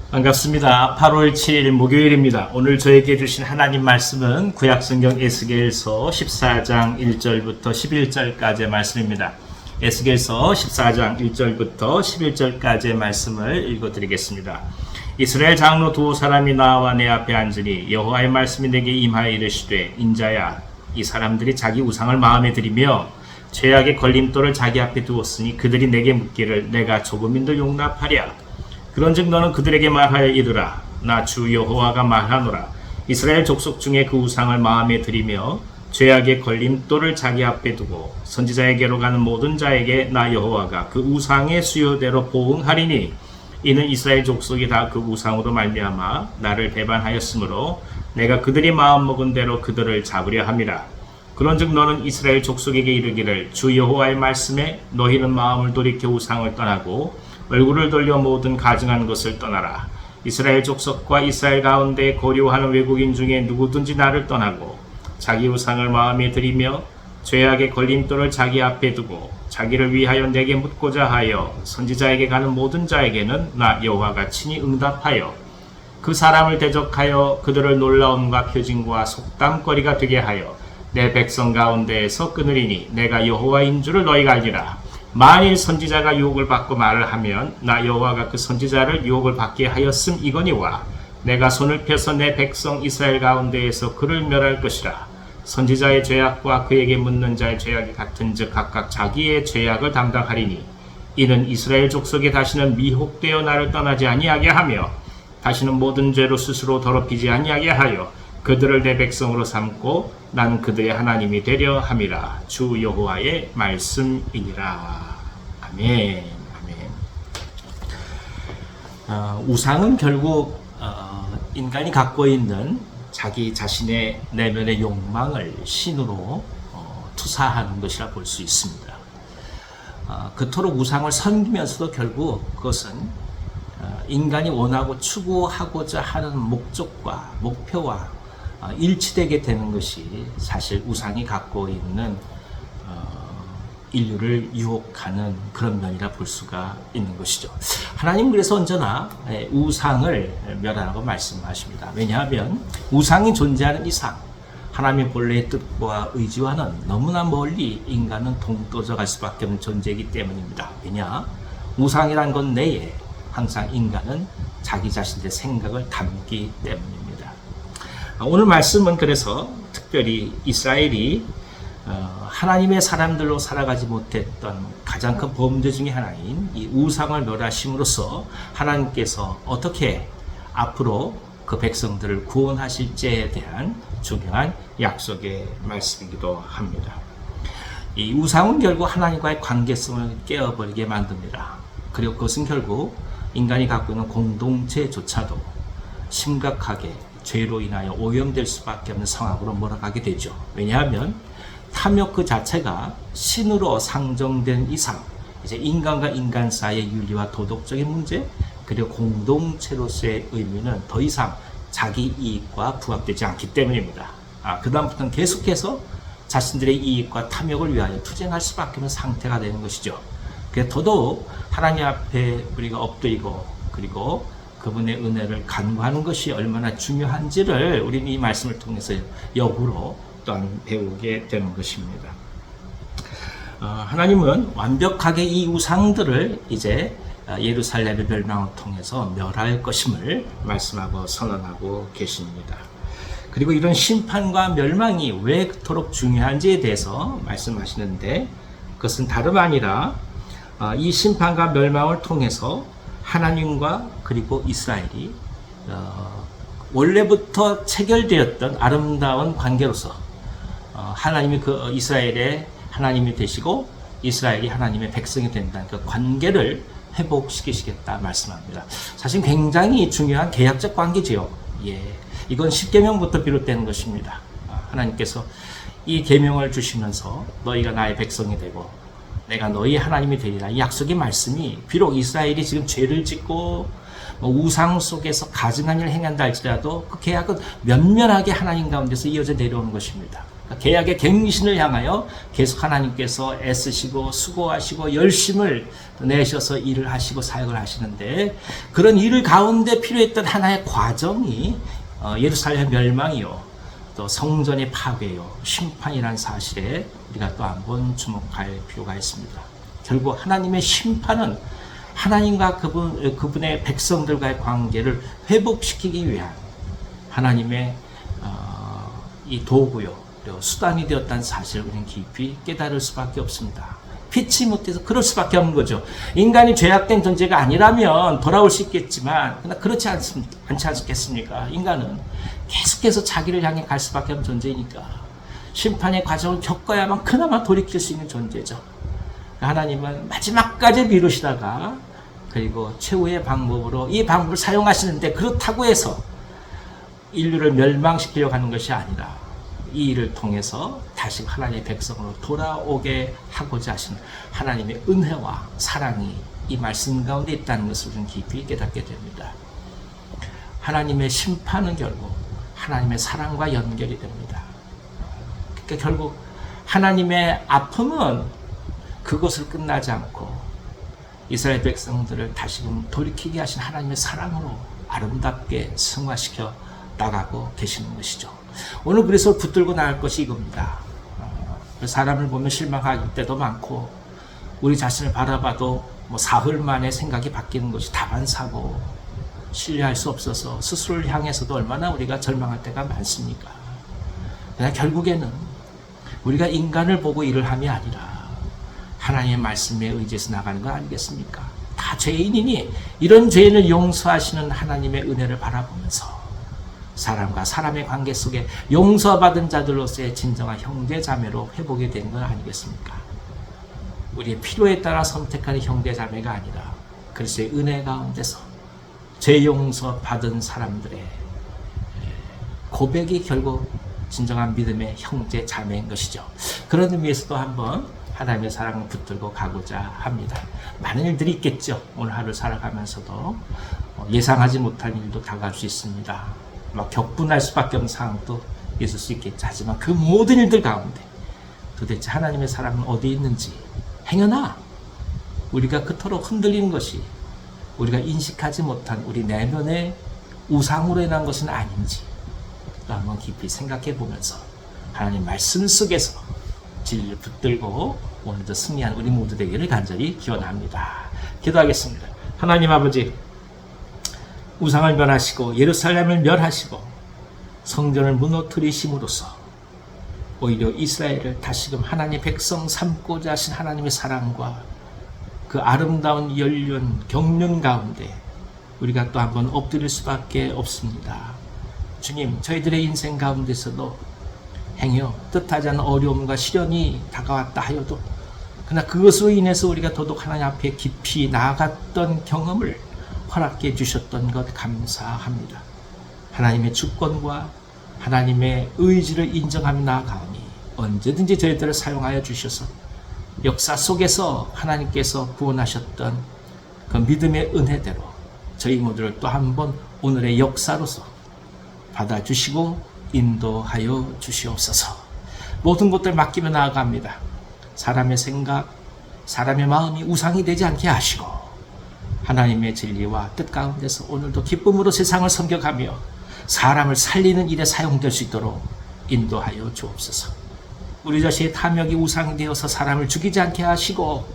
반갑습니다. 8월 7일 목요일입니다. 오늘 저에게 주신 하나님 말씀은 구약성경 에스겔서 14장 1절부터 11절까지의 말씀입니다. 에스겔서 14장 1절부터 11절까지의 말씀을 읽어드리겠습니다. 이스라엘 장로 두 사람이 나와 내 앞에 앉으니 여호와의 말씀이 내게 임하여 이르시되 인자야, 이 사람들이 자기 우상을 마음에 들이며 죄악의 걸림돌을 자기 앞에 두었으니 그들이 내게 묻기를 내가 조금인들 용납하랴. 그런즉 너는 그들에게 말하여 이르라. 나 주 여호와가 말하노라. 이스라엘 족속 중에 그 우상을 마음에 들이며 죄악의 걸림돌을 자기 앞에 두고 선지자에게로 가는 모든 자에게 나 여호와가 그 우상의 수요대로 보응하리니 이는 이스라엘 족속이 다 그 우상으로 말미암아 나를 배반하였으므로 내가 그들이 마음먹은 대로 그들을 잡으려 함이라. 그런즉 너는 이스라엘 족속에게 이르기를 주 여호와의 말씀에 너희는 마음을 돌이켜 우상을 떠나고 얼굴을 돌려 모든 가증한 것을 떠나라. 이스라엘 족속과 이스라엘 가운데 거류하는 외국인 중에 누구든지 나를 떠나고 자기 우상을 마음에 들이며 죄악의 걸림돌을 자기 앞에 두고 자기를 위하여 내게 묻고자 하여 선지자에게 가는 모든 자에게는 나 여호와가 친히 응답하여 그 사람을 대적하여 그들을 놀라움과 표징과 속담거리가 되게 하여 내 백성 가운데에서 끊으리니 내가 여호와인 줄을 너희가 알리라. 만일 선지자가 유혹을 받고 말을 하면 나 여호와가 그 선지자를 유혹을 받게 하였음 이거니와 내가 손을 펴서 내 백성 이스라엘 가운데에서 그를 멸할 것이라. 선지자의 죄악과 그에게 묻는 자의 죄악이 같은즉 각각 자기의 죄악을 담당하리니 이는 이스라엘 족속이 다시는 미혹되어 나를 떠나지 아니하게 하며 다시는 모든 죄로 스스로 더럽히지 아니하게 하여 그들을 내 백성으로 삼고 나는 그들의 하나님이 되려 함이라. 주 여호와의 말씀이니라. 아멘. 아멘. 우상은 결국 인간이 갖고 있는 자기 자신의 내면의 욕망을 신으로 투사하는 것이라 볼 수 있습니다. 그토록 우상을 섬기면서도 결국 그것은 인간이 원하고 추구하고자 하는 목적과 목표와 일치되게 되는 것이 사실 우상이 갖고 있는 인류를 유혹하는 그런 면이라 볼 수가 있는 것이죠. 하나님 그래서 언제나 우상을 멸하라고 말씀하십니다. 왜냐하면 우상이 존재하는 이상 하나님의 본래의 뜻과 의지와는 너무나 멀리 인간은 동떨어져 갈 수밖에 없는 존재이기 때문입니다. 왜냐? 우상이란 것 내에 항상 인간은 자기 자신의 생각을 담기 때문입니다. 오늘 말씀은 그래서 특별히 이스라엘이 하나님의 사람들로 살아가지 못했던 가장 큰 범죄 중에 하나인 이 우상을 멸하심으로써 하나님께서 어떻게 앞으로 그 백성들을 구원하실지에 대한 중요한 약속의 말씀이기도 합니다. 이 우상은 결국 하나님과의 관계성을 깨어버리게 만듭니다. 그리고 그것은 결국 인간이 갖고 있는 공동체조차도 심각하게 죄로 인하여 오염될 수밖에 없는 상황으로 몰아가게 되죠. 왜냐하면 탐욕 그 자체가 신으로 상정된 이상 이제 인간과 인간 사이의 윤리와 도덕적인 문제 그리고 공동체로서의 의미는 더 이상 자기 이익과 부합되지 않기 때문입니다. 그 다음부터는 계속해서 자신들의 이익과 탐욕을 위하여 투쟁할 수밖에 없는 상태가 되는 것이죠. 그래서 더더욱 하나님 앞에 우리가 엎드리고 그리고 그분의 은혜를 간구하는 것이 얼마나 중요한지를 우리는 이 말씀을 통해서 역으로 또한 배우게 되는 것입니다. 하나님은 완벽하게 이 우상들을 이제 예루살렘의 멸망을 통해서 멸할 것임을 말씀하고 선언하고 계십니다. 그리고 이런 심판과 멸망이 왜 그토록 중요한지에 대해서 말씀하시는데 그것은 다름 아니라 이 심판과 멸망을 통해서 하나님과 그리고 이스라엘이 원래부터 체결되었던 아름다운 관계로서 하나님이 그 이스라엘의 하나님이 되시고 이스라엘이 하나님의 백성이 된다는 그 관계를 회복시키시겠다 말씀합니다. 사실 굉장히 중요한 계약적 관계지요. 이건 십계명부터 비롯되는 것입니다. 하나님께서 이 계명을 주시면서 너희가 나의 백성이 되고 내가 너희 하나님이 되리라. 이 약속의 말씀이 비록 이스라엘이 지금 죄를 짓고 우상 속에서 가증한 일을 행한다 할지라도 그 계약은 면면하게 하나님 가운데서 이어져 내려오는 것입니다. 그러니까 계약의 갱신을 향하여 계속 하나님께서 애쓰시고 수고하시고 열심을 내셔서 일을 하시고 사역을 하시는데, 그런 일을 가운데 필요했던 하나의 과정이 예루살렘 멸망이요, 또 성전의 파괴요, 심판이라는 사실에 우리가 또 한번 주목할 필요가 있습니다. 결국 하나님의 심판은 하나님과 그분의 백성들과의 관계를 회복시키기 위한 하나님의 이 도구요, 그리고 수단이 되었다는 사실을 우리는 깊이 깨달을 수밖에 없습니다. 피치 못해서 그럴 수밖에 없는 거죠. 인간이 죄악된 존재가 아니라면 돌아올 수 있겠지만, 그러나 그렇지 않지 않겠습니까? 인간은 계속해서 자기를 향해 갈 수밖에 없는 존재이니까 심판의 과정을 겪어야만 그나마 돌이킬 수 있는 존재죠. 하나님은 마지막까지 미루시다가 그리고 최후의 방법으로 이 방법을 사용하시는데, 그렇다고 해서 인류를 멸망시키려고 하는 것이 아니라 이 일을 통해서 다시 하나님의 백성으로 돌아오게 하고자 하시는 하나님의 은혜와 사랑이 이 말씀 가운데 있다는 것을 우리는 깊이 깨닫게 됩니다. 하나님의 심판은 결국 하나님의 사랑과 연결이 됩니다. 그러니까 결국 하나님의 아픔은 그것을 끝나지 않고 이스라엘 백성들을 다시금 돌이키게 하신 하나님의 사랑으로 아름답게 승화시켜 나가고 계시는 것이죠. 오늘 그래서 붙들고 나갈 것이 이겁니다. 사람을 보면 실망할 때도 많고, 우리 자신을 바라봐도 사흘 만에 생각이 바뀌는 것이 다반사고, 신뢰할 수 없어서 스스로를 향해서도 얼마나 우리가 절망할 때가 많습니까? 그러나 결국에는 우리가 인간을 보고 일을 함이 아니라 하나님의 말씀에 의지해서 나가는 거 아니겠습니까? 다 죄인이니 이런 죄인을 용서하시는 하나님의 은혜를 바라보면서 사람과 사람의 관계 속에 용서받은 자들로서의 진정한 형제 자매로 회복이 되는 건 아니겠습니까? 우리의 필요에 따라 선택하는 형제 자매가 아니라 그리스도의 은혜 가운데서 죄 용서 받은 사람들의 고백이 결국 진정한 믿음의 형제 자매인 것이죠. 그런 의미에서도 한번 하나님의 사랑을 붙들고 가고자 합니다. 많은 일들이 있겠죠. 오늘 하루 살아가면서도 예상하지 못한 일도 다가올 수 있습니다. 막 격분할 수밖에 없는 상황도 있을 수 있겠죠. 하지만 그 모든 일들 가운데 도대체 하나님의 사랑은 어디 있는지, 행여나 우리가 그토록 흔들리는 것이 우리가 인식하지 못한 우리 내면의 우상으로 인한 것은 아닌지 또 한번 깊이 생각해 보면서 하나님 말씀 속에서 진리를 붙들고 오늘도 승리한 우리 모두 되기를 간절히 기원합니다. 기도하겠습니다. 하나님 아버지, 우상을 멸하시고 예루살렘을 멸하시고 성전을 무너뜨리심으로써 오히려 이스라엘을 다시금 하나님의 백성 삼고자 하신 하나님의 사랑과 그 아름다운 연륜 경륜 가운데 우리가 또 한번 엎드릴 수밖에 없습니다. 주님, 저희들의 인생 가운데서도 행여 뜻하지 않은 어려움과 시련이 다가왔다 하여도, 그러나 그것으로 인해서 우리가 더더욱 하나님 앞에 깊이 나아갔던 경험을 허락해 주셨던 것 감사합니다. 하나님의 주권과 하나님의 의지를 인정하며 나아가오니 언제든지 저희들을 사용하여 주셔서 역사 속에서 하나님께서 구원하셨던 그 믿음의 은혜대로 저희 모두를 또 한 번 오늘의 역사로서 받아주시고 인도하여 주시옵소서. 모든 것들 맡기며 나아갑니다. 사람의 생각, 사람의 마음이 우상이 되지 않게 하시고 하나님의 진리와 뜻 가운데서 오늘도 기쁨으로 세상을 섬겨가며 사람을 살리는 일에 사용될 수 있도록 인도하여 주옵소서. 우리 자신의 탐욕이 우상이 되어서 사람을 죽이지 않게 하시고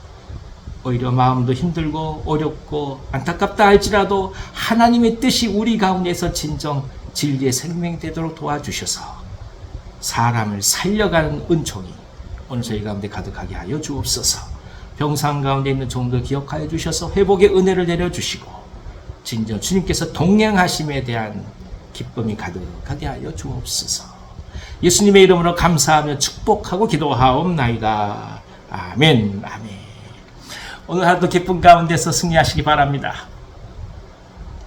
오히려 마음도 힘들고 어렵고 안타깝다 할지라도 하나님의 뜻이 우리 가운데서 진정 진리의 생명이 되도록 도와주셔서 사람을 살려가는 은총이 오늘 저희 가운데 가득하게 하여 주옵소서. 병상 가운데 있는 종들 기억하여 주셔서 회복의 은혜를 내려주시고 진정 주님께서 동행하심에 대한 기쁨이 가득하게 하여 주옵소서. 예수님의 이름으로 감사하며 축복하고 기도하옵나이다. 아멘. 아멘. 오늘 하루도 기쁨 가운데서 승리하시기 바랍니다.